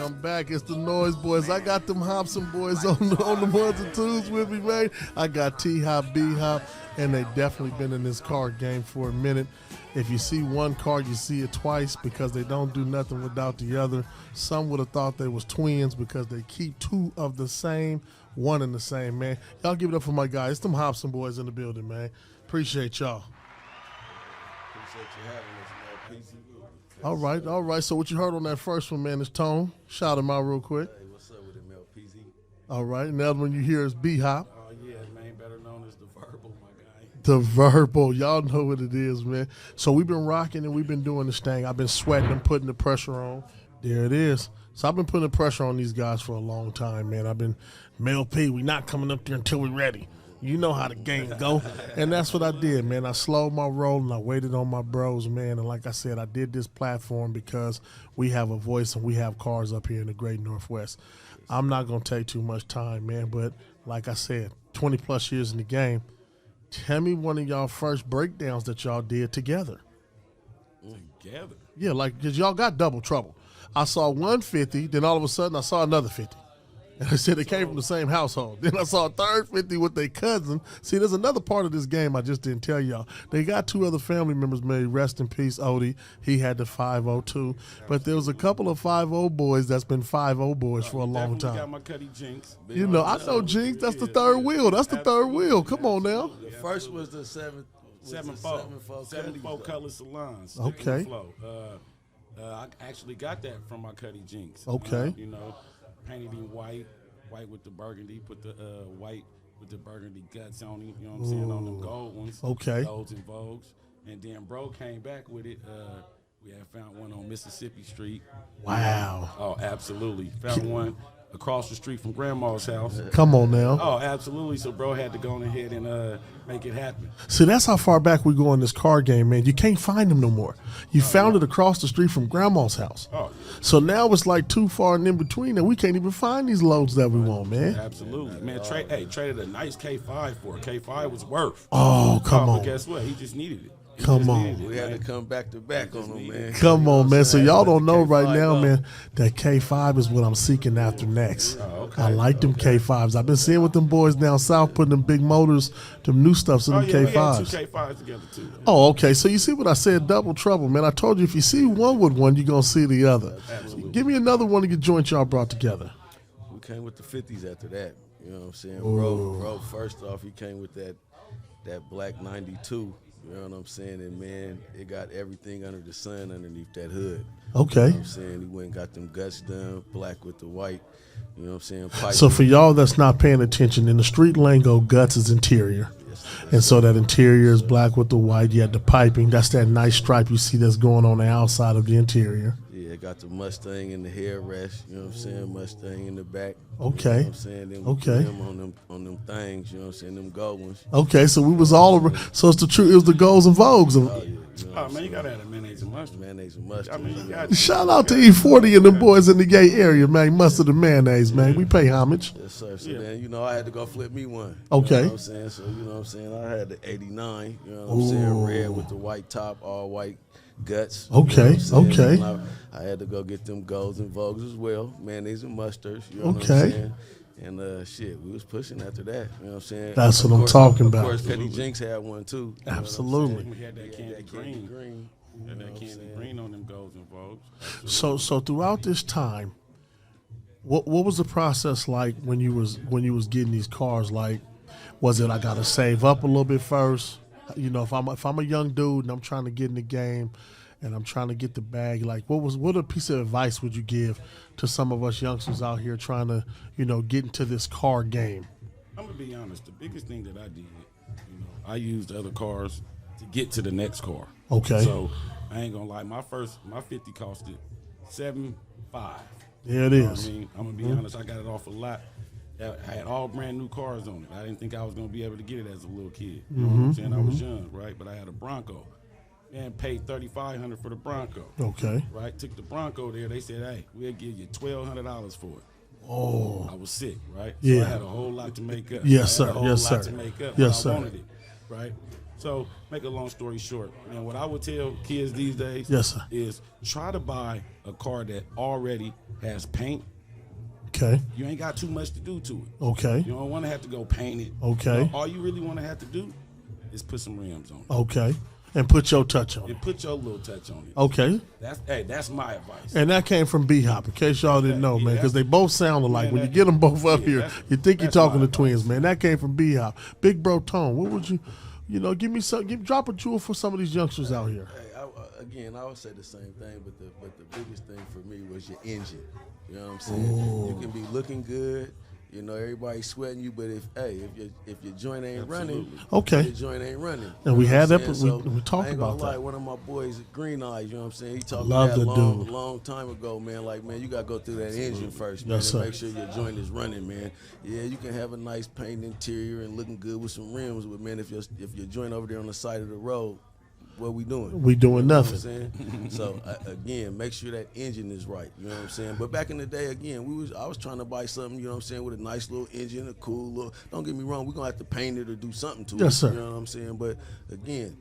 I'm back. It's the Noise Boys. I got them Hopson boys on the ones and twos with me, man. I got T-Hop, B-Hop, and they definitely been in this card game for a minute. If you see one card, you see it twice because they don't do nothing without the other. Some would have thought they was twins because they keep two of the same, one and the same, man. Y'all give it up for my guys. It's them Hopson boys in the building, man. Appreciate y'all. Appreciate you having us, man. Peace. All right. So what you heard on that first one, man, is Tone. Shout him out real quick. Hey, what's up with him, LPZ? All right. And the other one you hear is B-Hop. Oh, yeah, man, better known as the Verbal, my guy. The Verbal. Y'all know what it is, man. So we've been rocking and we've been doing this thing. I've been sweating and putting the pressure on. There it is. So I've been putting the pressure on these guys for a long time, man. I've been, Mel P, we not coming up there until we ready. You know how the game go. And that's what I did, man. I slowed my roll and I waited on my bros, man. And like I said, I did this platform because we have a voice and we have cars up here in the great Northwest. I'm not going to take too much time, man. But like I said, 20 plus years in the game. Tell me one of y'all first breakdowns that y'all did together. Together? Yeah, like, because y'all got double trouble. I saw 150, then all of a sudden I saw another 50. And I said they came from the same household. Then I saw a third 50 with their cousin. See, there's another part of this game I just didn't tell y'all. They got two other family members married. Rest in peace, Odie. He had the 502. But there was a couple of 50 boys that's been 50 boys for a long time. Got my Cuddy Jinx. You know, I know Jinx. That's the third wheel. That's the third wheel. Come on now. The first was the 74 color salons. Okay. I actually got that from my Cuddy Jinx. Okay. You know, painted him white with the burgundy, put the white with the burgundy guts on him, you know what I'm saying, on them gold ones. Okay. Golds and Vogues. And then bro came back with it. We had found one on Mississippi Street. Wow. Oh, absolutely. Found one across the street from Grandma's house. Come on now. Oh, absolutely. So bro had to go on ahead and make it happen. See, that's how far back we go in this car game, man. You can't find them no more. You found it across the street from Grandma's house. Oh, so now it's like too far and in between, and we can't even find these loads that we want, man. Absolutely, man. Traded a nice K5 for it. K5 was worth. Oh, come on. But guess what? He just needed it. Come on. We had to come back to back on them, man. Come on, man. So y'all don't know right now, man, that K5 is what I'm seeking after next. I like them K5s. I've been seeing with them boys down south putting them big motors, them new stuffs in them K5s. We had two K5s together too. Oh, okay. So you see what I said? Double trouble, man. I told you if you see one with one, you're going to see the other. Absolutely. Give me another one of your joints y'all brought together. We came with the 50s after that. You know what I'm saying? Bro, first off, he came with that black 92. You know what I'm saying? And, man, it got everything under the sun underneath that hood. Okay. You know what I'm saying? He went and got them guts done, black with the white. You know what I'm saying? Pipe. So for y'all that's not paying attention, in the street lingo, guts is interior. And so that interior is black with the white. You had the piping. That's that nice stripe you see that's going on the outside of the interior. Yeah, got the Mustang in the headrest. You know what I'm saying? Mustang in the back. Okay. You know what I'm saying? Them, Okay. Them on them things. You know what I'm saying? Them gold ones. Okay, so we was all around. So it's the truth. It was the golds and vogues. Oh, yeah. You know Oh man, you gotta have the mayonnaise and mustard. Mayonnaise and mustard. I mean, you got Shout out to E40 and them boys in the gay area, man. Mustard and mayonnaise, man. We pay homage. Yes, sir. So then, you know, I had to go flip me one. Okay. You know what I'm saying? So, you know what I'm saying? I had the 89, you know what I'm saying? Red with the white top, all white guts. Okay, you know what I'm saying? okay. And I had to go get them golds and vogues as well, mayonnaise and mustards. You know what Okay. I'm saying? And shit, we was pushing after that. You know what I'm saying? That's what Of I'm course- talking about. Of course, Cuddy Jinx had one too. You know what I'm Absolutely. we had that candy green. green. Had that candy green on them golds and Vogues. So throughout this time, what was the process like when you was getting these cars? Like, was it I gotta save up a little bit first? You know, if I'm a young dude and I'm trying to get in the game and I'm trying to get the bag, like what a piece of advice would you give to some of us youngsters out here trying to, you know, get into this car game? I'm gonna be honest. The biggest thing that I did, you know, I used other cars to get to the next car. Okay. So I ain't gonna lie. My 50 costed $7,500. There it You know what is. I mean? I'm gonna be honest. I got it off a lot. I had all brand new cars on it. I didn't think I was gonna be able to get it as a little kid. You know what I'm saying? I was young, right? But I had a Bronco. Man, paid $3,500 for the Bronco. Okay. Right? Took the Bronco there. They said, "Hey, we'll give you $1,200 for it." Oh. I was sick, right? Yeah. So I had a whole lot to make up. Yes, I had sir. a whole Yes, lot sir. to make up. Yes, I sir. wanted it, right? So, make a long story short, man, what I would tell kids these days Yes, sir. is try to buy a car that already has paint. Okay. You ain't got too much to do to it. Okay. You don't want to have to go paint it. Okay. You know, all you really want to have to do is put some rims on it. Okay. And put your touch on it. And put your little touch on it. Okay. That's my advice. And that came from B-Hop, in case y'all didn't know, man, because they both sound alike. Man, When you get them both up here, you think you're that's talking my to twins, advice. man. That came from B-Hop. Big Bro Tone, what would give me some, drop a jewel for some of these youngsters out here. Again, I would say the same thing, but the biggest thing for me was your engine. You know what I'm saying? You can be looking good. You know, everybody's sweating you, but if your joint ain't running, Okay. your joint ain't running. And we You know had what that, I'm saying? we talked I ain't about gonna lie, that. one of my boys, Green Eyes, you know what I'm saying? He talked Love about the that dude. long time ago, man. Like, man, you gotta go through that engine first, man, Yes, and sir. make sure your joint is running, man. Yeah, you can have a nice paint interior and looking good with some rims, but man, if your joint over there on the side of the road, what we doing? We doing You know what I'm nothing. saying? So again, make sure that engine is right. You know what I'm saying? But back in the day, again, I was trying to buy something, you know what I'm saying, with a nice little engine, a cool little. Don't get me wrong, we're gonna have to paint it or do something to it. Yes, sir. You know what I'm saying? But again,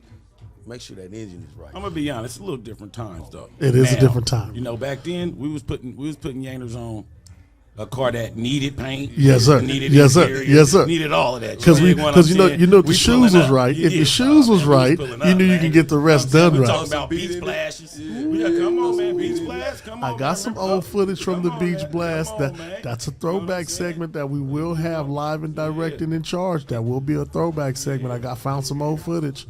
make sure that engine is right. I'm gonna be honest, it's a little different times though. It is a different time. You know, back then we was putting Yanders on a car that needed paint. Yes, sir. Needed Yes, sir. interior, Yes, sir. Needed all of that. Because You know what I'm you saying? know the We shoes pulling was up. right. If Yeah, your shoes was man, we right, pulling you up, knew you man. can get the rest You know done what I'm right. talking about beach splashes. Yeah, come on, man. Beach splash. Come on. I got man. some old footage from the Come on, Beach man. Blast. Come on, man. That's a You know what throwback I'm saying? segment that we will have live and direct and in charge. That will be a throwback segment. I found some old footage.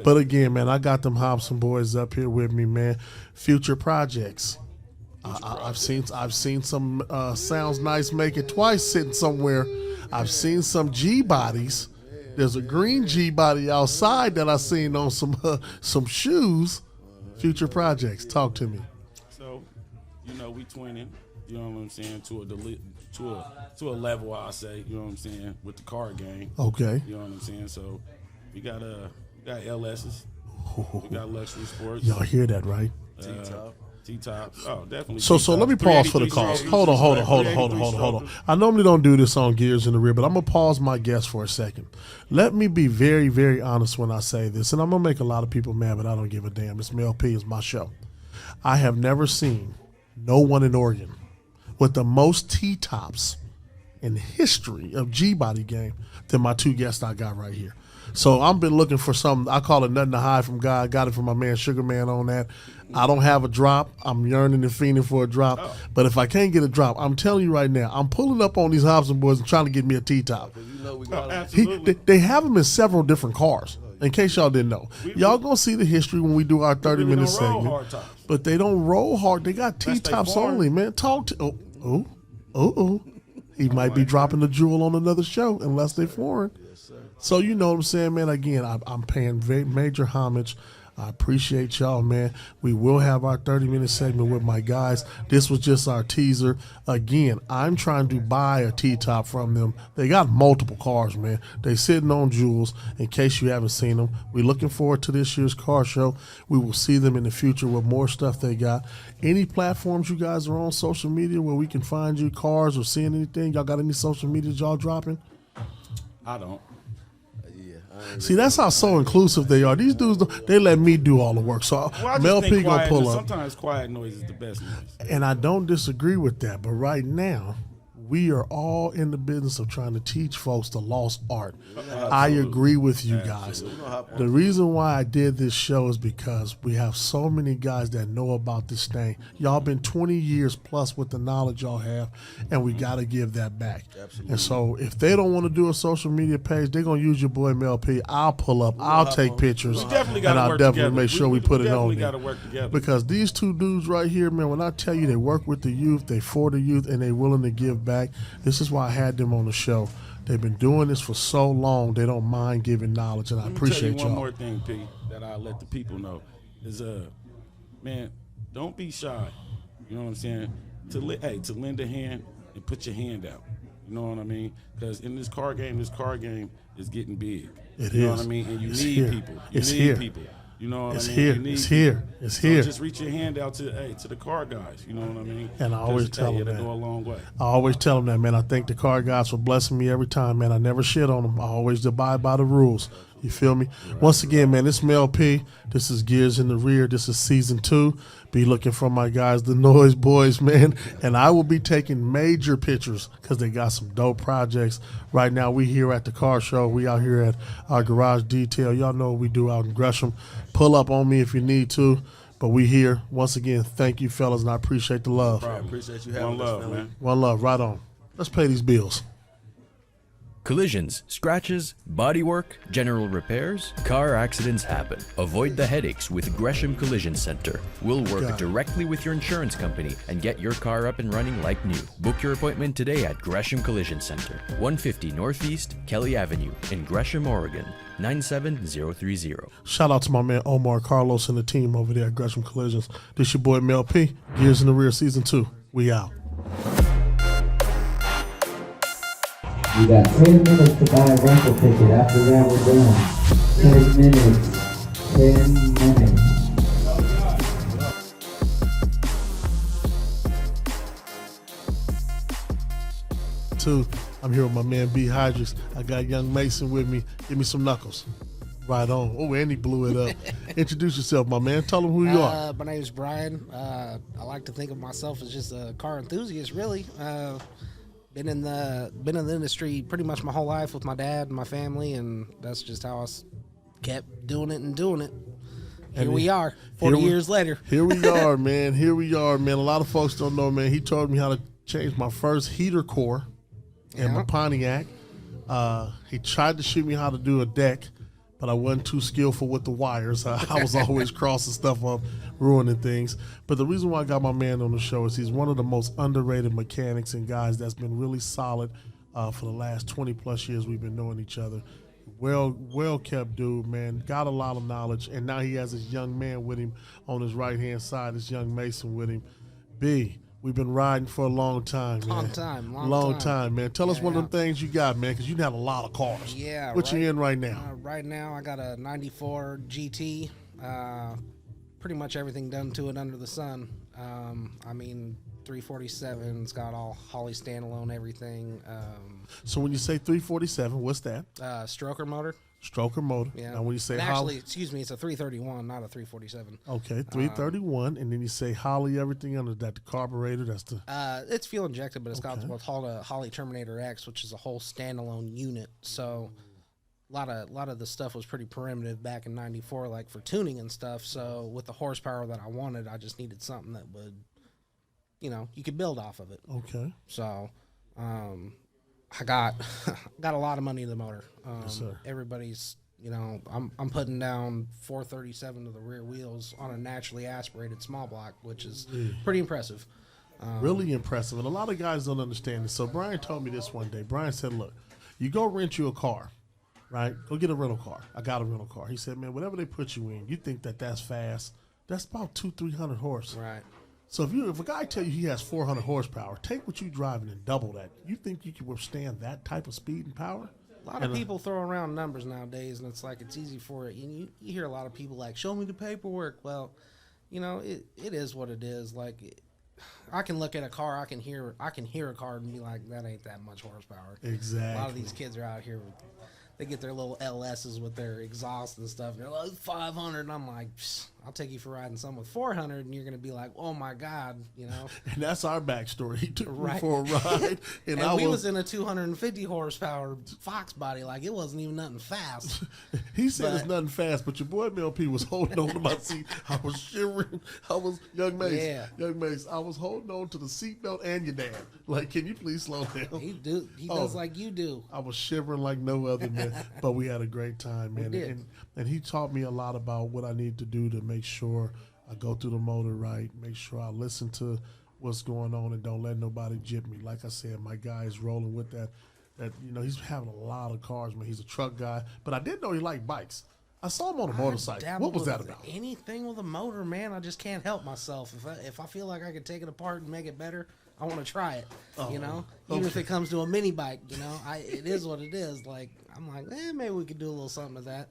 But again, man, I got them Hopson boys up here with me, man. Future projects. I've seen some Sounds Nice Make It Twice sitting somewhere. I've seen some G bodies. There's a green G body outside that I seen on some shoes. Future projects. Talk to me. So, you know, we twinning. You know what I'm saying? To a level, I say. You know what I'm saying? With the car game. Okay. You know what I'm saying? So, we got LS's. We got luxury sports. Y'all hear that, right? T-top. Oh, definitely. So T-tops. let me pause for the 383 calls. strokes. Hold on. 383 strokes. I normally don't do this on Gears in the Rear, but I'm gonna pause my guest for a second. Let me be very, very honest when I say this, and I'm gonna make a lot of people mad, but I don't give a damn. It's Mel P. It's my show. I have never seen no one in Oregon with the most T-tops in the history of G-body game than my two guests I got right here. So I've been looking for something. I call it nothing to hide from God. Got it from my man Sugar Man on that. I don't have a drop. I'm yearning and fiending for a drop. But if I can't get a drop, I'm telling you right now, I'm pulling up on these Hopson boys and trying to get me a T-top. You know we got Absolutely. They have them in several different cars. In case y'all didn't know, y'all gonna see the history when we do our 30-minute don't roll segment. hard tops. But they don't roll hard. They got Unless they T-tops foreign. only, man. Talk to He might be dropping the jewel on another show unless they foreign. So you know what I'm saying, man. Again, I'm paying major homage. I appreciate y'all, man. We will have our 30-minute segment with my guys. This was just our teaser. Again, I'm trying to buy a T-top from them. They got multiple cars, man. They sitting on jewels. In case you haven't seen them, we're looking forward to this year's car show. We will see them in the future with more stuff they got. Any platforms you guys are on social media where we can find you cars or seeing anything? Y'all got any social medias y'all dropping? I don't. See, that's how so inclusive they are. These dudes, they let me do all the work. So Well, I just Mel think P gonna quiet, pull up. sometimes quiet noise is the best noise. And I don't disagree with that. But right now, we are all in the business of trying to teach folks the lost art. I agree with you guys. The reason why I did this show is because we have so many guys that know about this thing. Y'all been 20 years plus with the knowledge y'all have, and we got to give that back. Absolutely. And so if they don't want to do a social media page, they're going to use your boy Mel P. I'll pull up. I'll take pictures. We definitely and gotta I'll work definitely together. make sure we put it on definitely there. gotta work together. Because these two dudes right here, man, when I tell you they work with the youth, they for the youth, and they willing to give back, this is why I had them on the show. They've been doing this for so long, they don't mind giving knowledge, and I appreciate Let me tell you one y'all. more thing, P, that I'll let the people know is, man, don't be shy. You know what I'm saying? To lend a hand and put your hand out. You know what I mean? Because in this car game is getting big. It you know is. what I mean? And you It's need here. people. It's need here. people. You know what It's I mean? here. You need It's people. here. It's So here. just reach your hand out to the car guys. You know what I mean? And I always tell them it'll that. go a long way. I always tell them that, man. I thank the car guys for blessing me every time, man. I never shit on them. I always abide by the rules. You feel me? Once again, man, this Mel P. This is Gears in the Rear. This is season 2. Be looking for my guys, the Noise Boys, man. And I will be taking major pictures because they got some dope projects. Right now, we here at the car show. We out here at our garage detail. Y'all know what we do out in Gresham. Pull up on me if you need to. But we here. Once again, thank you, fellas, and I appreciate the love. I appreciate you having One us, love, family. man. One love. Right on. Let's pay these bills. Collisions, scratches, bodywork, general repairs, car accidents happen. Avoid the headaches with Gresham Collision Center. We'll work Got it. directly with your insurance company and get your car up and running like new. Book your appointment today at Gresham Collision Center, 150 Northeast Kelly Avenue in Gresham, Oregon, 97030. Shout out to my man Omar Carlos and the team over there at Gresham Collisions. This your boy Mel P. Gears in the Rear season 2. We out. You got 10 minutes to buy a rental ticket. After that, we're done. 10 minutes. 10 minutes. Two. I'm here with my man B Hydrix. I got Young Mason with me. Give me some knuckles. Right on. Oh, and he blew it up. Introduce yourself, my man. Tell them who you are. My name is Brian. I like to think of myself as just a car enthusiast, really. Been in the industry pretty much my whole life with my dad and my family, and that's just how I kept doing it and doing it. Here we are, 40 years later. Here we are, man. Here we are, man. A lot of folks don't know, man. He taught me how to change my first heater core in my Pontiac. He tried to show me how to do a deck, but I wasn't too skillful with the wires. I was always crossing stuff up, ruining things. But the reason why I got my man on the show is he's one of the most underrated mechanics and guys that's been really solid for the last 20 plus years we've been knowing each other. Well kept dude, man. Got a lot of knowledge, and now he has this young man with him on his right hand side, this young Mason with him. B, we've been riding for a long time, man. Long time, man. Tell us one of them things you got, man, because you have a lot of cars. Yeah. What you in right now? Right now, I got a 94 GT. Pretty much everything done to it under the sun. 347's got all Holley standalone everything. So when you say 347, what's that? Stroker motor. Stroker motor. Yeah. Now when you say and Holley, actually, excuse me, it's a 331, not a 347. okay, 331, and then you say Holley, everything under that, the carburetor, that's the. It's fuel injected, but it's got what's called a Holley Terminator X, which is a whole standalone unit. So a lot of the stuff was pretty primitive back in '94, like for tuning and stuff. So with the horsepower that I wanted, I just needed something that would, you could build off of it. Okay. So, I got a lot of money in the motor. Yes, sir. Everybody's, I'm putting down 437 to the rear wheels on a naturally aspirated small block, which is pretty impressive. Really impressive. And a lot of guys don't understand this. So Brian told me this one day. Brian said, look, you go rent you a car, right? Go get a rental car. I got a rental car. He said, man, whatever they put you in, you think that's fast. That's about 200-300 horse. Right. So if a guy tell you he has 400 horsepower, take what you driving and double that. You think you can withstand that type of speed and power? A lot of people throw around numbers nowadays, and it's like it's easy for it. You hear a lot of people like, show me the paperwork. Well, it is what it is. Like, I can look at a car, I can hear a car and be like, that ain't that much horsepower. Exactly. A lot of these kids are out here, they get their little LSs with their exhaust and stuff. And they're like 500, and I'm like, I'll take you for riding some with 400, and you're gonna be like, oh my god, And that's our backstory. He took me Right. for a ride, and we was in a 250 horsepower Fox body, like it wasn't even nothing fast. He said it's nothing fast, but your boy Mel P was holding on to my seat. I was shivering. Young Mace. I was holding on to the seatbelt and your dad. Like, can you please slow down? He does like you do. I was shivering like no other, man. But we had a great time, man. We did. And he taught me a lot about what I need to do to make sure I go through the motor right, make sure I listen to what's going on and don't let nobody jip me. Like I said, my guy is rolling with that. He's having a lot of cars, man. He's a truck guy. But I didn't know he liked bikes. I saw him on a motorcycle. What was that about? Anything with a motor, man. I just can't help myself. If I feel like I could take it apart and make it better, I want to try it. Even if it comes to a mini bike, it is what it is. Like, I'm like, maybe we could do a little something to that.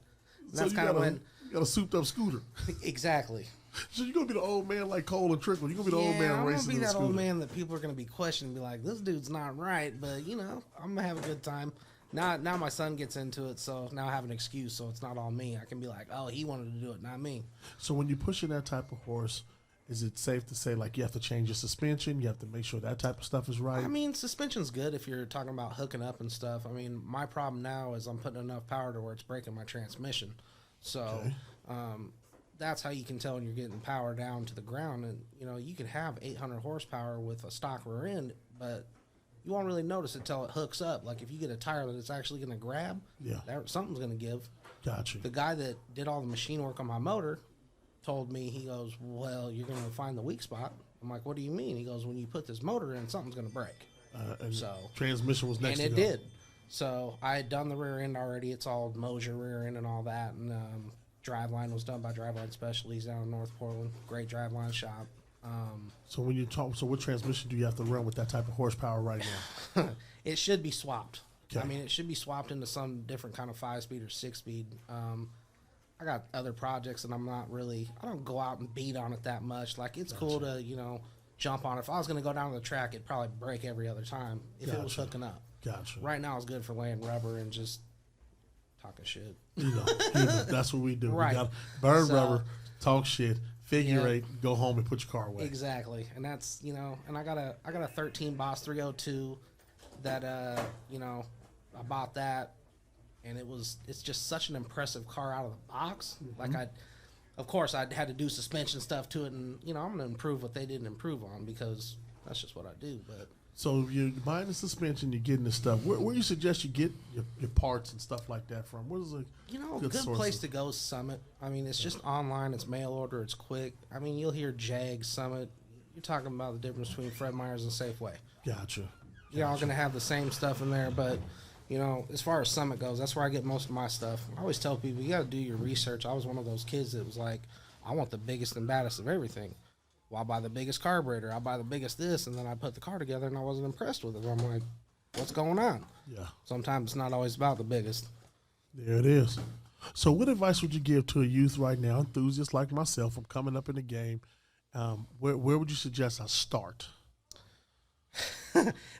And that's kind of when you got a souped up scooter. Exactly. So you're gonna be the old man like Cole and Trickle. You're gonna be the old man I'm racing gonna be that scooter. old man that people are gonna be questioning, be like, this dude's not right, but I'm gonna have a good time. Now my son gets into it, so now I have an excuse. So it's not all me. I can be like, oh, he wanted to do it, not me. So when you're pushing that type of horse, is it safe to say like you have to change your suspension? You have to make sure that type of stuff is right. I mean, suspension's good if you're talking about hooking up and stuff. I mean, my problem now is I'm putting enough power to where it's breaking my transmission. So that's how you can tell when you're getting power down to the ground. And you can have 800 horsepower with a stock rear end, but you won't really notice it until it hooks up. Like if you get a tire that it's actually going to grab, something's going to give. Gotcha. The guy that did all the machine work on my motor told me, he goes, well, you're going to find the weak spot. I'm like, what do you mean? He goes, when you put this motor in, something's going to break. And so transmission was next and to it go. did. So I had done the rear end already. It's all Mosier rear end and all that. And driveline was done by Driveline Specialties down in North Portland. Great driveline shop. So when you talk, so what transmission do you have to run with that type of horsepower right now? It should be swapped. Okay. I mean, it should be swapped into some different kind of 5-speed or 6-speed. I got other projects, and I don't go out and beat on it that much. Like, it's cool to, jump on it. If I was going to go down to the track, it'd probably break every other time if it was hooking up. Gotcha. Right now, it's good for laying rubber and just talking shit. That's what we do. Right. We got burn So- rubber, talk shit, figure Yeah. eight, go home and put your car away. Exactly, and that's and I got a 13 Boss 302 that I bought that, and it's just such an impressive car out of the box. Like of course I had to do suspension stuff to it, and I'm gonna improve what they didn't improve on because that's just what I do. But So you're buying the suspension, you're getting the stuff. Where you suggest you get your parts and stuff like that from? What is a a good place to go is Summit. I mean, it's just online, it's mail order, it's quick. I mean, you'll hear Jag, Summit. You're talking about the difference between Fred Meyer's and Safeway. Gotcha. You're all going to have the same stuff in there, but as far as Summit goes, that's where I get most of my stuff. I always tell people, you got to do your research. I was one of those kids that was like, I want the biggest and baddest of everything. Well, I'll buy the biggest carburetor, I'll buy the biggest this, and then I put the car together and I wasn't impressed with it. I'm like, what's going on? Yeah. Sometimes it's not always about the biggest. There it is. So what advice would you give to a youth right now, enthusiast like myself, I'm coming up in the game? Where would you suggest I start?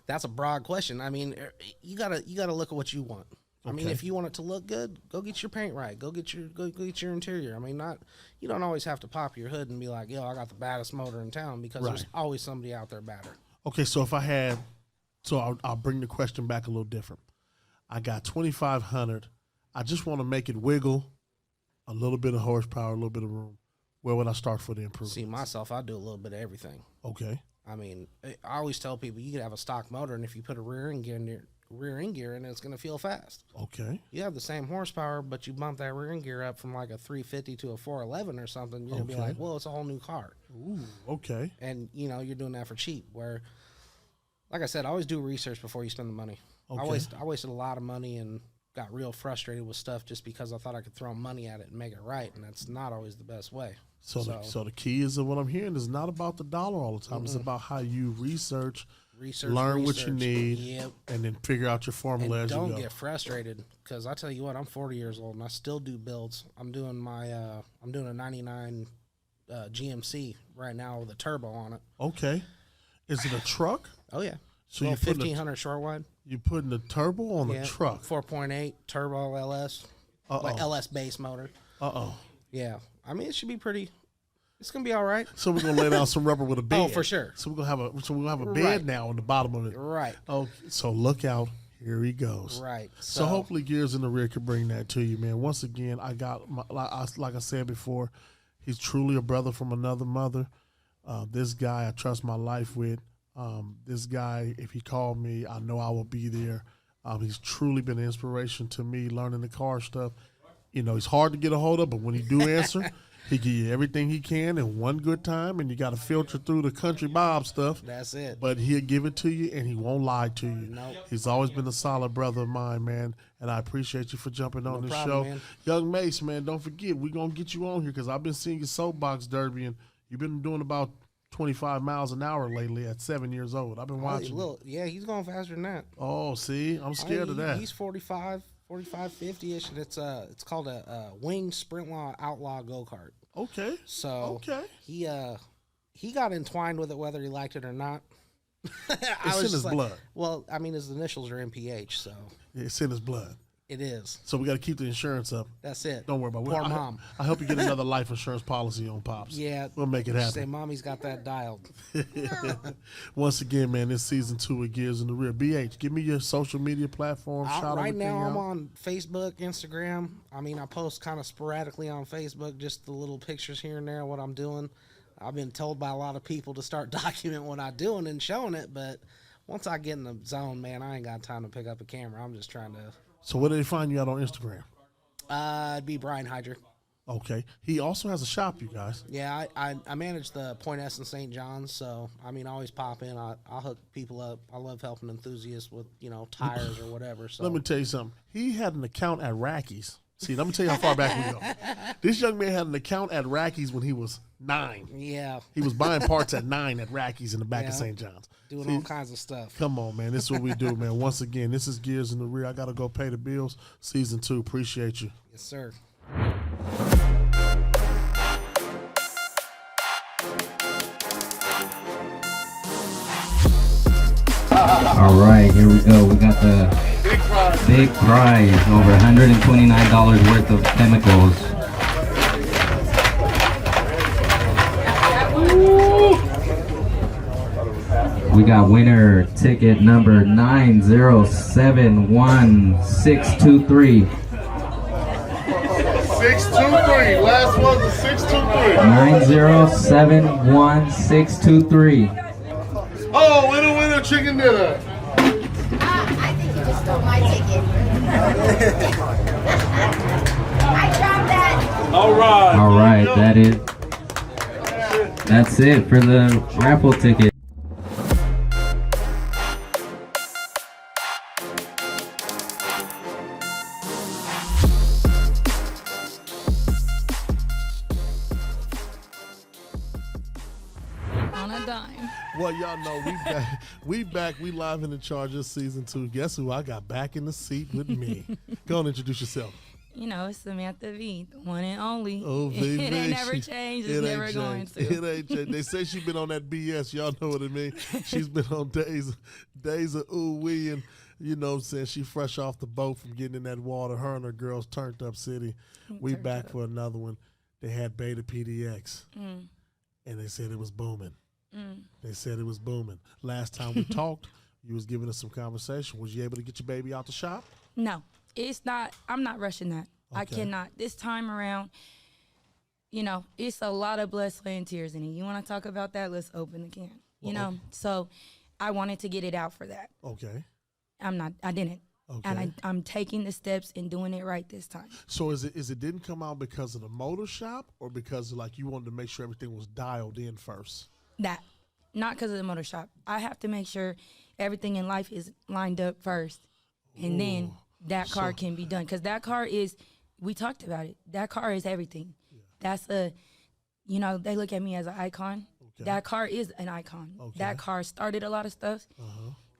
That's a broad question. I mean, you gotta look at what you want. I mean, if you want it to look good, go get your paint right. Go get your interior. I mean, you don't always have to pop your hood and be like, yo, I got the baddest motor in town, because there's always somebody out there badder. Okay, so I'll bring the question back a little different. I got 2,500. I just want to make it wiggle, a little bit of horsepower, a little bit of room. Where would I start for the improvement? See, myself, I do a little bit of everything. Okay. I mean, I always tell people you can have a stock motor, and if you put a rear end gear in, it's going to feel fast. Okay. You have the same horsepower, but you bump that rear end gear up from like a 350 to a 411 or something. You're going to be like, well, it's a whole new car. Ooh, okay. And, you're doing that for cheap. Where, like I said, I always do research before you spend the money. Okay. I wasted a lot of money and got real frustrated with stuff just because I thought I could throw money at it and make it right, and that's not always the best way. So the key is that what I'm hearing is not about the dollar all the time. Mm-mm. It's about how you research, learn what you need, and then figure out your formula and as you go. don't get frustrated, because I tell you what, I'm 40 years old and I still do builds. I'm doing a 99 GMC right now with a turbo on it. Okay. Is it a truck? Oh yeah. So you you put 1500 short wide. You putting the turbo on the truck? 4.8 turbo LS, like LS base motor. Yeah, I mean, it should be pretty. It's gonna be all right. So we're gonna lay down some rubber with a bed. Oh, for sure. So we're gonna have a bed now on the bottom of it. Right. Oh, so look out. Here he goes. Right. So hopefully Gears in the Rear can bring that to you, man. Once again, I got like I said before, he's truly a brother from another mother. This guy I trust my life with. This guy, if he called me, I know I will be there. He's truly been an inspiration to me learning the car stuff. He's hard to get a hold of, but when he do answer, he give you everything he can in one good time, and you got to filter through the country Bob stuff. That's it. But he'll give it to you, and he won't lie to you. Nope. He's always been a solid brother of mine, man, and I appreciate you for jumping on this problem, show. man. Young Mace, man, don't forget, we're going to get you on here because I've been seeing your soapbox derby, and you've been doing about 25 miles an hour lately at 7 years old. I've been watching. Yeah, he's going faster than that. Oh, see? I'm scared of that. He's 45, 50-ish, and it's called a Wing Sprint Law Outlaw Go-Kart. Okay. So he got entwined with it whether he liked it or not. It's in his blood. Well, I mean, his initials are MPH, so It's in his blood. it is. So we got to keep the insurance up. That's it. Don't worry about it. Poor mom. I hope you get another life insurance policy on Pops. Yeah. We'll make it Say, happen. Mommy's got that dialed. Once again, man, this season 2 of Gears in the Rear. BH, give me your social media platform. Shout Right everything now, I'm out. on Facebook, Instagram. I mean, I post kind of sporadically on Facebook, just the little pictures here and there, what I'm doing. I've been told by a lot of people to start documenting what I'm doing and showing it, but once I get in the zone, man, I ain't got time to pick up a camera. I'm just trying to. So where do they find you out on Instagram? It'd be Brian Hydra. Okay. He also has a shop, you guys. Yeah, I manage the Point S in St. John's, so I mean, I always pop in. I'll hook people up. I love helping enthusiasts with tires or whatever. So Let me tell you something. He had an account at Racky's. See, let me tell you how far back we go. This young man had an account at Racky's when he was 9. yeah, He was buying parts at 9 at Racky's in the back of Yeah. St. John's. doing See, all kinds of stuff. come on, man. This is what we do, man. Once again, this is Gears in the Rear. I got to go pay the bills. Season 2. Appreciate you. Yes, sir. All right, here we go. We got the big prize, over $129 worth of chemicals. We got winner ticket number 9071623. 623. Last one's a 623. 9071623. Oh, winner, chicken dinner. I think you just stole my ticket. I dropped that. All right. All right, that's it for the raffle ticket. On a dime. Well, y'all know we back. We live and in charge this season 2. Guess who I got back in the seat with me? Go and introduce yourself. You know, it's Samantha Vee, the one and only. Oh, baby. It ain't never changed. It's never going to. It ain't changed. They say she's been on that BS. Y'all know what I mean. She's been on days of ooh-wee, and you know what I'm saying? She fresh off the boat from getting in that water. Her and her girls turned up city. We Turned back up. for another one. They had Beta PDX, and they said it was booming. They said it was booming. Last time we talked, you was giving us some conversation. Was you able to get your baby out the shop? No, it's not. I'm not rushing that. I Okay. cannot. This time around, it's a lot of blood, sweat, and tears in it. You want to talk about that? Let's open the can. So I wanted to get it out for that. Okay. I didn't. Okay. And I'm taking the steps and doing it right this time. So is it didn't come out because of the motor shop, or because like you wanted to make sure everything was dialed in first? That, not because of the motor shop. I have to make sure everything in life is lined up first, and then that car can be done. Because that car is, we talked about it. That car is everything. Yeah. That's they look at me as an icon. Okay. That car is an icon. Okay. That car started a lot of stuff.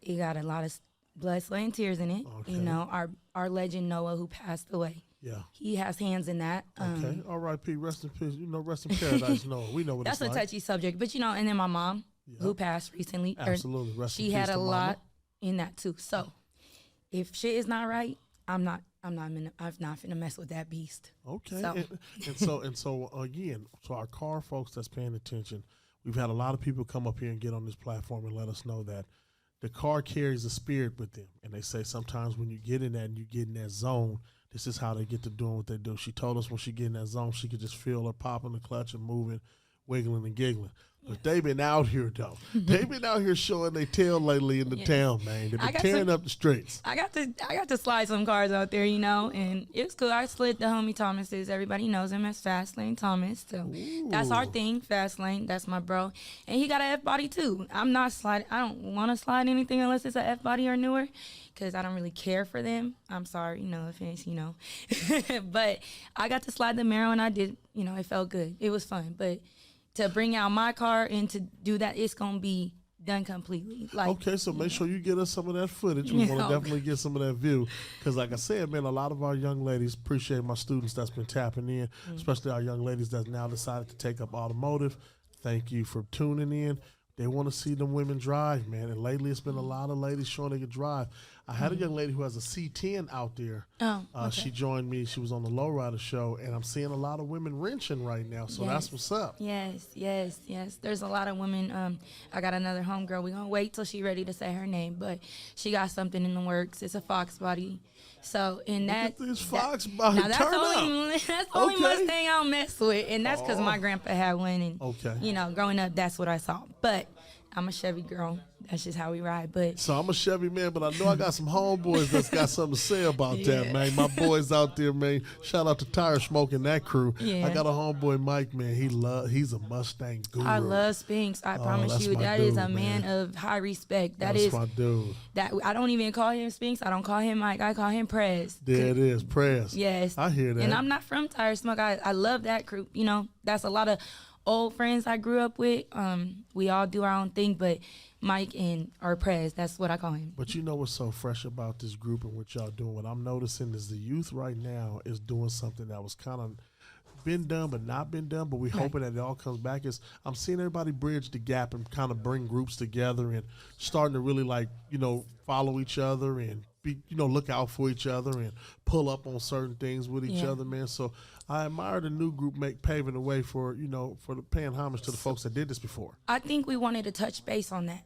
It got a lot of blood, sweat, and tears in it. Okay. Our legend Noah, who passed away. Yeah. He has hands in that. Okay. R.I.P. Rest in peace. Rest in paradise. No, we know what That's it's a like. touchy subject, but and then my mom, who passed recently, Absolutely. Rest in she peace had to a mama. lot in that too. So, if shit is not right, I'm not finna mess with that beast. Okay. So. And so again, so our car folks that's paying attention, we've had a lot of people come up here and get on this platform and let us know that the car carries a spirit with them. And they say sometimes when you get in that and you get in that zone, this is how they get to doing what they do. She told us when she get in that zone, she could just feel her popping the clutch and moving, wiggling and giggling. But they've been out here, though. They've been out here showing their tail lately in the town, man. They've I been got tearing to- up the streets. I got to slide some cars out there, and it was cool. I slid the homie Thomas's. Everybody knows him as Fast Lane Thomas. So that's our thing, Fast Lane. That's my bro. And he got an F-body too. I'm not sliding. I don't want to slide anything unless it's an F-body or newer, because I don't really care for them. I'm sorry, no offense, But I got to slide the Marrow, and I did, it felt good. It was fun. But to bring out my car and to do that, it's going to be done completely. Okay, so make sure you get us some of that footage. We want to definitely get some of that view. Because like I said, man, a lot of our young ladies appreciate my students that's been tapping in, especially our young ladies that now decided to take up automotive. Thank you for tuning in. They want to see them women drive, man. And lately, it's been a lot of ladies showing they can drive. I had a young lady who has a C10 out there. Oh, okay. She joined me. She was on the Lowrider show, and I'm seeing a lot of women wrenching right now. So that's what's up. Yes. There's a lot of women. I got another homegirl. We're going to wait till she's ready to say her name, but she got something in the works. It's a Fox body. So, in that. Look at this Fox body. Now, that's Turn only, up. that's the only Okay. Mustang I don't mess with, and that's because my grandpa had one, and, Okay. you know, growing up, that's what I saw. But I'm a Chevy girl. That's just how we ride. But So I'm a Chevy man, but I know I got some homeboys that's got something to say about that, man. My boys out there, man. Shout out to Tire Smoke and that crew. Yeah. I got a homeboy, Mike, man. He's a Mustang guru. I love Spinks. I promise that's you, my that is dude, a man man. of high respect. That's my dude. That I don't even call him Spinks. I don't call him Mike. I call him Prez. There it is, prayers. Yes. I hear that. And I'm not from Tire Smoke. I love that group. You know, that's a lot of old friends I grew up with. We all do our own thing, but Mike or Prez, that's what I call him. But you know what's so fresh about this group and what y'all doing? What I'm noticing is the youth right now is doing something that was kind of been done but not been done, but we hoping that it all comes back. I'm seeing everybody bridge the gap and kind of bring groups together and starting to really follow each other and be, look out for each other and pull up on certain things with each other, man. So I admire the new group paving the way for the paying homage to the folks that did this before. I think we wanted to touch base on that.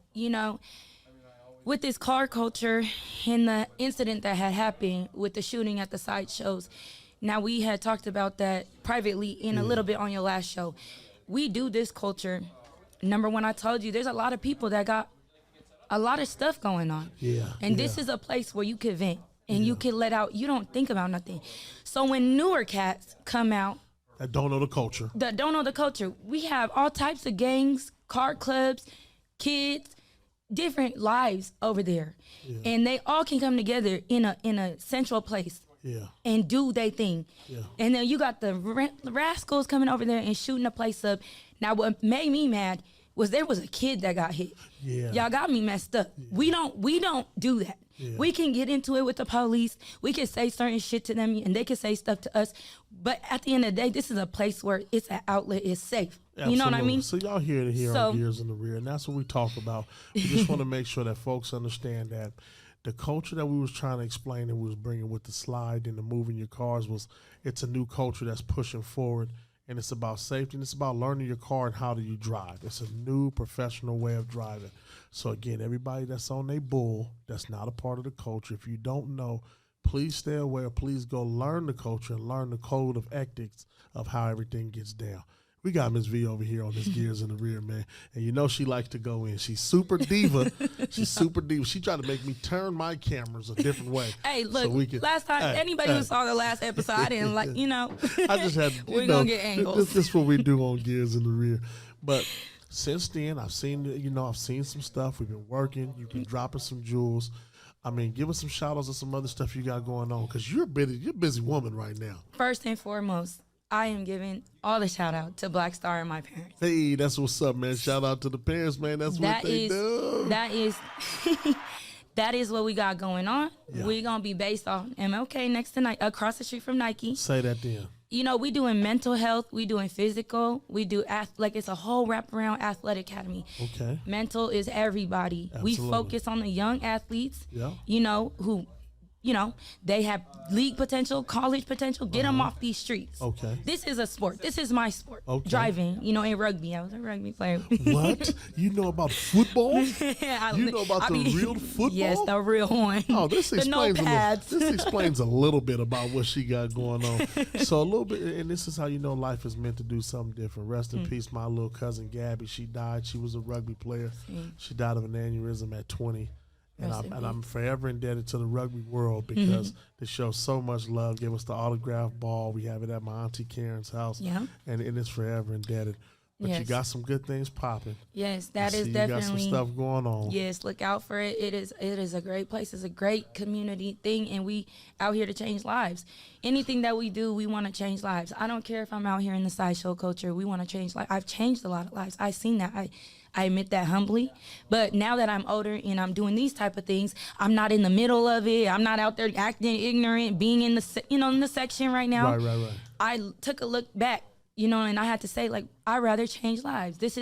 With this car culture and the incident that had happened with the shooting at the sideshows. Now, we had talked about that privately in a little bit on your last show. We do this culture. Number one, I told you, there's a lot of people that got a lot of stuff going on. Yeah. And this is a place where you can vent and you can let out. You don't think about nothing. So when newer cats come out, that don't know the culture. We have all types of gangs, car clubs, kids, different lives over there. Yeah. And they all can come together in a central place. Yeah. And do their thing. Yeah. And then you got the rascals coming over there and shooting the place up. Now, what made me mad was there was a kid that got hit. Yeah. Y'all got me messed up. Yeah. We don't do that. Yeah. We can get into it with the police. We can say certain shit to them and they can say stuff to us. But at the end of the day, this is a place where it's an outlet. It's safe. Absolutely. You know what I mean? So y'all here on Gears in the Rear, and that's what we talk about. We just want to make sure that folks understand that the culture that we was trying to explain and we was bringing with the slide and the moving your cars it's a new culture that's pushing forward, and it's about safety and it's about learning your car and how do you drive. It's a new professional way of driving. So again, everybody that's on their bull, that's not a part of the culture. If you don't know, please stay aware. Please go learn the culture and learn the code of ethics of how everything gets down. We got Miss V over here on this Gears in the Rear, man. And she likes to go in. She's super diva. She tried to make me turn my cameras a different way. Hey, look, last time, anybody who saw the last episode, I didn't I just had, we're going to get angles. This is what we do on Gears in the Rear. But since then, I've seen some stuff. We've been working. You've been dropping some jewels. I mean, give us some shout-outs and some other stuff you got going on, because you're a busy woman right now. First and foremost, I am giving all the shout out to Black Star and my parents. Hey, that's what's up, man. Shout out to the parents, man. That's what they do. That is what we got going on. Yeah. We're going to be based on MLK next to across the street from Nike. Say that then. We doing mental health. We doing physical. We do it's a whole wraparound athletic academy. Okay. Mental is everybody. Absolutely. We focus on the young athletes, who they have league potential, college potential. Get them off these streets. Okay. This is a sport. This is my sport. Okay. Driving, in rugby. I was a rugby player. What? You know about football? You know about the real football? Yes, the real one. Oh, this explains a little bit about what she got going on. So a little bit, and this is how life is meant to do something different. Rest in peace, my little cousin Gabby. She died. She was a rugby player. She died of an aneurysm at 20. And I'm forever indebted to the rugby world because they show so much love. Give us the autograph ball. We have it at my auntie Karen's house. Yeah. And it's forever indebted. But you got some good things popping. Yes, that is definitely. You got some stuff going on. Yes, look out for it. It is a great place. It's a great community thing, and we out here to change lives. Anything that we do, we want to change lives. I don't care if I'm out here in the sideshow culture. We want to change lives. I've changed a lot of lives. I've seen that. I admit that humbly. But now that I'm older and I'm doing these type of things, I'm not in the middle of it. I'm not out there acting ignorant, being in the in the section right now. Right. I took a look back, and I had to say, I'd rather change lives. This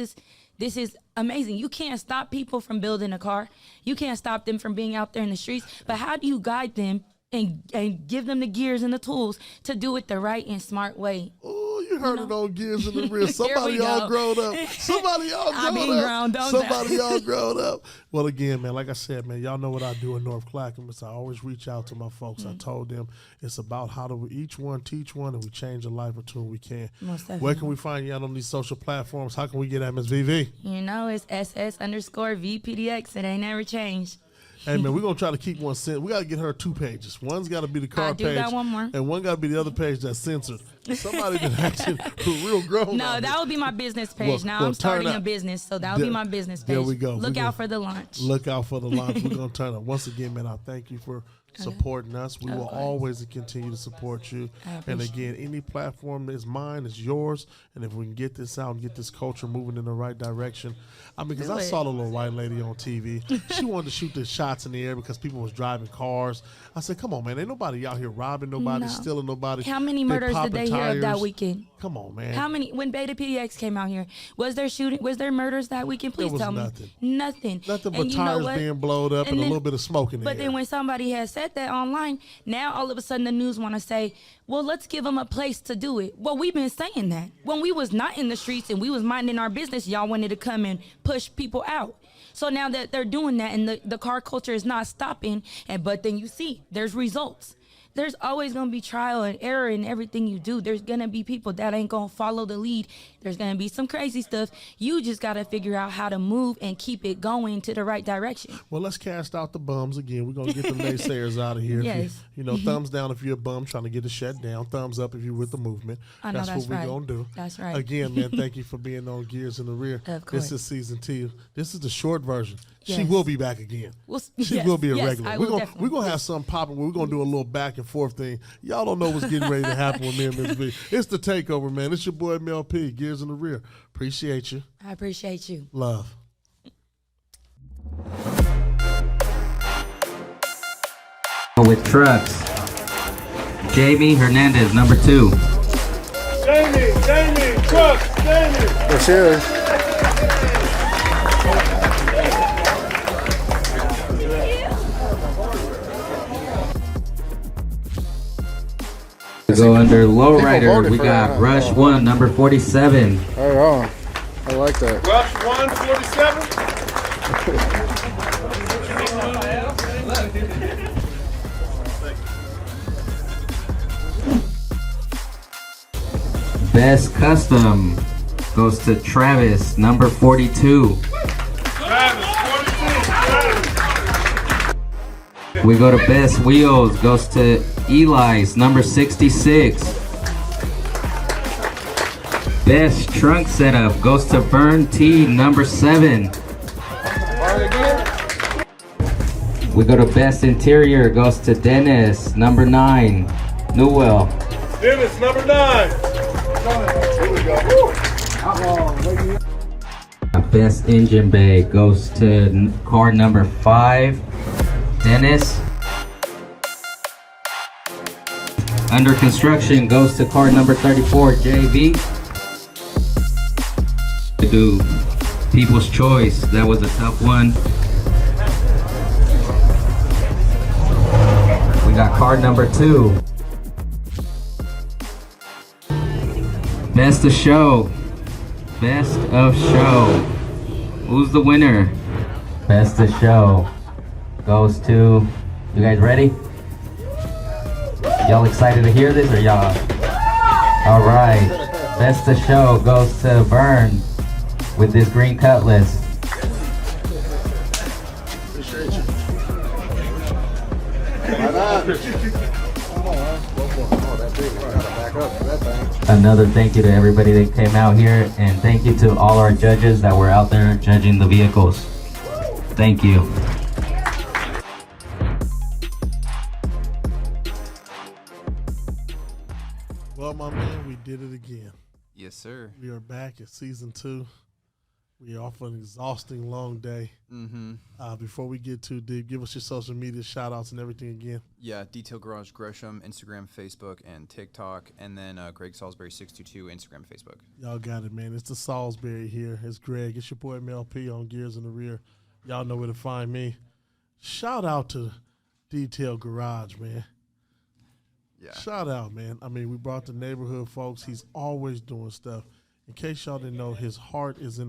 This is amazing. You can't stop people from building a car. You can't stop them from being out there in the streets. But how do you guide them and give them the gears and the tools to do it the right and smart way? Oh, you heard it on Gears in the Rear. Here Somebody we all go. grown up. Somebody all I been grown grown, up. don't Somebody I? all grown up. Well, again, man, like I said, man, y'all know what I do in North Clackamas. I always reach out to my folks. I told them it's about how do we each one teach one, and we change a life or two when we can. Most Where definitely. can we find you out on these social platforms? How can we get at Ms. VV? You know, it's SS_VPDX. It ain't never changed. Hey, man, we're going to try to keep one sent. We got to get her 2 pages. One's got to be the car I do page. got one more. And one got to be the other page that's censored. Somebody been acting real grown. No, on that this. would be my business page. Well, Now well, I'm starting turn a up. business, so that would be my business page. There we go. Look We out gonna- for the launch. Look out for the launch. We're going to turn up. Once again, man, I thank you for supporting us. We Of will course. always continue to support you. I And appreciate again, any platform is mine, is yours. And if we can get this out and get this culture moving in the right direction. I mean, because Do I it. saw the little white lady on TV. She wanted to shoot the shots in the air because people was driving cars. I said, come on, man. Ain't nobody out here robbing nobody, No. stealing nobody. How many murders did popping they hear of that tires. weekend? Come on, man. How many? When Beta PDX came out here, was there shooting? Was there murders that weekend? Please was tell nothing. me. Nothing. Nothing but And you know tires what? being blowed up and a then- little bit of smoke in the But air. then when somebody has said that online, now all of a sudden the news want to say, well, let's give them a place to do it. Well, we've been saying that. When we was not in the streets and we was minding our business, y'all wanted to come and push people out. So now that they're doing that and the car culture is not stopping, but then you see there's results. There's always going to be trial and error in everything you do. There's going to be people that ain't going to follow the lead. There's going to be some crazy stuff. You just got to figure out how to move and keep it going to the right direction. Well, let's cast out the bums again. We're going to get the naysayers out of here. Yes. You know, thumbs down if you're a bum trying to get it shut down. Thumbs up if you're with the movement. I know, that's that's what we're right. going to do. That's right. Again, man, thank you for being on Gears in the Rear. Of This course. is season 2. This is the short version. She Yes. will be back again. She yes, will be a yes, regular. I We're will gonna definitely. we're gonna have something popping. We're gonna do a little back and forth thing. Y'all don't know what's getting ready to happen with me and Ms. B. It's the takeover, man. It's your boy Mel P. Gears in the Rear. Appreciate you. I appreciate you. Love. With trucks, Jamie Hernandez, number 2. Jamie, trucks, Jamie. For sure. To go under lowrider, voted we for got that, huh? Rush 1, number 47. Right on. I like that. Rush 147. Best custom goes to Travis, number 42. We go to best wheels, goes to Eli's, number 66. Best trunk setup goes to Vern T, number 7. We go to best interior, goes to Dennis, number 9. Newell. Dennis, number 9. Best engine bay goes to car number 5, Dennis. Under construction goes to car number 34, JV. To do People's Choice, that was a tough one. We got car number 2. Best of show. Best of show. Who's the winner? Best of show goes to, you guys ready? Y'all excited to hear this or y'all? All right. Best of show goes to Vern with this green Cutlass. Appreciate you. Another thank you to everybody that came out here, and thank you to all our judges that were out there judging the vehicles. Thank you. Well, my man, we did it again. Yes, sir. We are back at season 2. We're off an exhausting, long day. Mm-hmm. Before we get too deep, give us your social media shout-outs and everything again. Yeah, Detail Garage Gresham, Instagram, Facebook, and TikTok. And then Greg Salisbury 622, Instagram, Facebook. Y'all got it, man. It's the Salisbury here. It's Greg. It's your boy Mel P on Gears in the Rear. Y'all know where to find me. Shout out to Detail Garage, man. Yeah. Shout out, man. I mean, we brought the neighborhood folks. He's always doing stuff. In case y'all didn't know, his heart is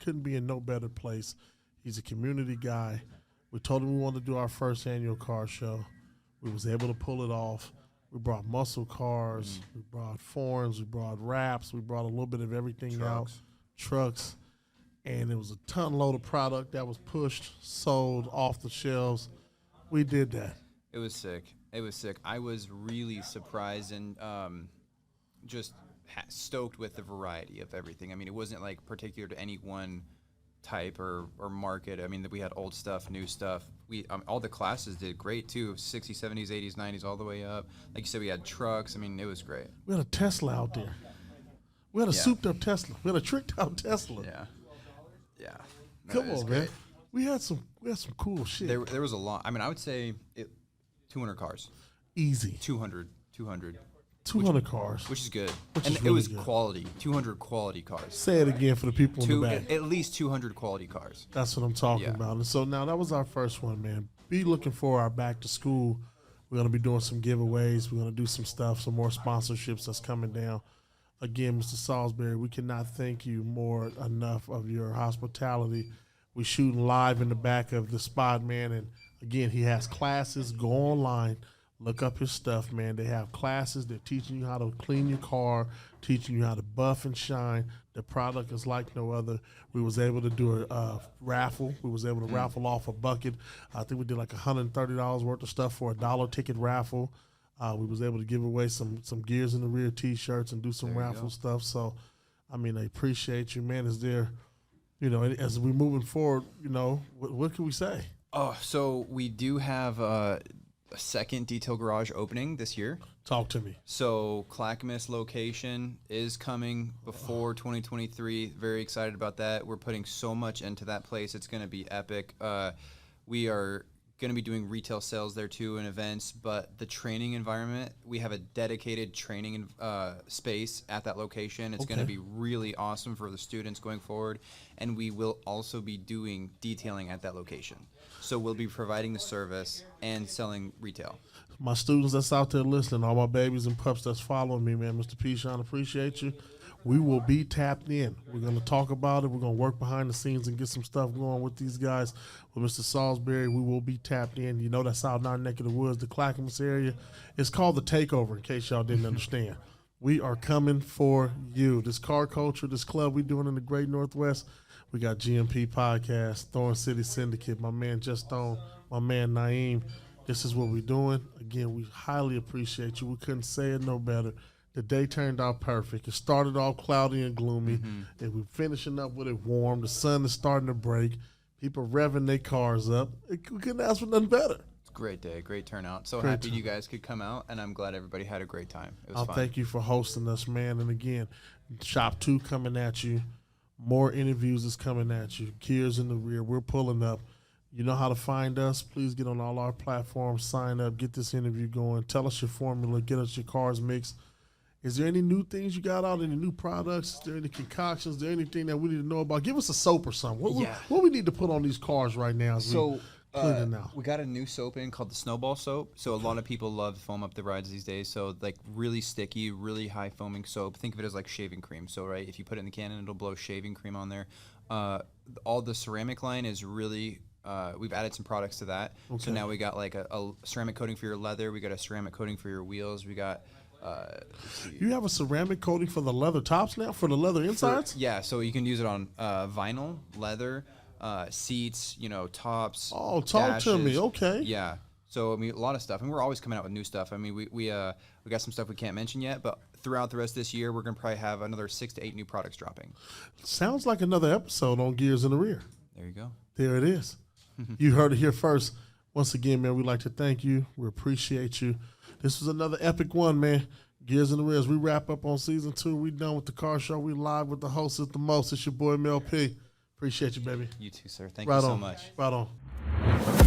couldn't be in no better place. He's a community guy. We told him we wanted to do our first annual car show. We was able to pull it off. We brought muscle cars. We brought forms. We brought wraps. We brought a little bit of everything out. Trucks. And it was a ton load of product that was pushed, sold off the shelves. We did that. It was sick. It was sick. I was really surprised and just stoked with the variety of everything. I mean, it wasn't like particular to any one type or market. I mean, we had old stuff, new stuff. We all the classes did great too. 60s, 70s, 80s, 90s, all the way up. Like you said, we had trucks. I mean, it was great. We had a Tesla out there. We had a souped-up Tesla. We had a tricked-out Tesla. Yeah. Yeah. No, Come on, man. We had some cool shit. There was a lot. I mean, I would say 200 cars. Easy. 200 cars. Which is good. Which and is it really was good. quality. 200 quality cars. Say it again for the people in the back. At least 200 quality cars. That's what I'm talking about. And so now that was our first one, man. Be looking for our back to school. We're going to be doing some giveaways. We're going to do some stuff, some more sponsorships that's coming down. Again, Mr. Salisbury, we cannot thank you more enough of your hospitality. We're shooting live in the back of the spot, man. And again, he has classes. Go online. Look up his stuff, man. They have classes. They're teaching you how to clean your car, teaching you how to buff and shine. The product is like no other. We was able to do a raffle. We was able to raffle off a bucket. I think we did like $130 worth of stuff for a $1 ticket raffle. We was able to give away some Gears in the Rear T-shirts and do some raffle stuff. So, I mean, I appreciate you, man. Is there, as we're moving forward, what can we say? Oh, so we do have a second Detail Garage opening this year. Talk to me. So Clackamas location is coming before 2023. Very excited about that. We're putting so much into that place. It's going to be epic. We are going to be doing retail sales there too and events, but the training environment, we have a dedicated training space at that location. It's going to be really awesome for the students going forward, and we will also be doing detailing at that location. So we'll be providing the service and selling retail. My students that's out there listening, all my babies and pups that's following me, man, Mr. P. Sean, appreciate you. We will be tapped in. We're going to talk about it. We're going to work behind the scenes and get some stuff going with these guys. With Mr. Salisbury, we will be tapped in. You know that's out in our neck of the woods, the Clackamas area. It's called The Takeover, in case y'all didn't understand. We are coming for you. This car culture, this club we doing in the Great Northwest, we got GMP Podcast, Thorn City Syndicate, my man Just Stone, my man Naeem. This is what we're doing. Again, we highly appreciate you. We couldn't say it no better. The day turned out perfect. It started off cloudy and gloomy, and we're finishing up with it warm. The sun is starting to break. People revving their cars up. We couldn't ask for nothing better. It's a great day, great turnout. So happy you guys could come out, and I'm glad everybody had a great time. It was fun. Thank you for hosting us, man. And again, Shop 2 coming at you. More interviews is coming at you. Gears in the Rear. We're pulling up. You know how to find us. Please get on all our platforms. Sign up. Get this interview going. Tell us your formula. Get us your cars mixed. Is there any new things you got out? Any new products? Is there any concoctions? Is there anything that we need to know about? Give us a soap or something. What we need to put on these cars right now? We got a new soap in called the Snowball soap. So a lot of people love to foam up the rides these days. So like really sticky, really high foaming soap. Think of it as like shaving cream. So right, if you put it in the can, it'll blow shaving cream on there. All the ceramic line is really. We've added some products to that. Okay. So now we got like a ceramic coating for your leather. We got a ceramic coating for your wheels. We got. You have a ceramic coating for the leather tops now, for the leather insides? Yeah, so you can use it on vinyl, leather, seats, tops. Oh, talk dashes. to me. Okay. Yeah. So, I mean, a lot of stuff. And we're always coming out with new stuff. I mean, we got some stuff we can't mention yet, but throughout the rest of this year, we're going to probably have another 6 to 8 new products dropping. Sounds like another episode on Gears in the Rear. There you go. There it is. You heard it here first. Once again, man, we'd like to thank you. We appreciate you. This was another epic one, man. Gears in the Rear. As we wrap up on season 2, we done with the car show. We live with the host at the most. It's your boy Mel P. Appreciate you, baby. You too, sir. Thank Right you so on. much. Right on.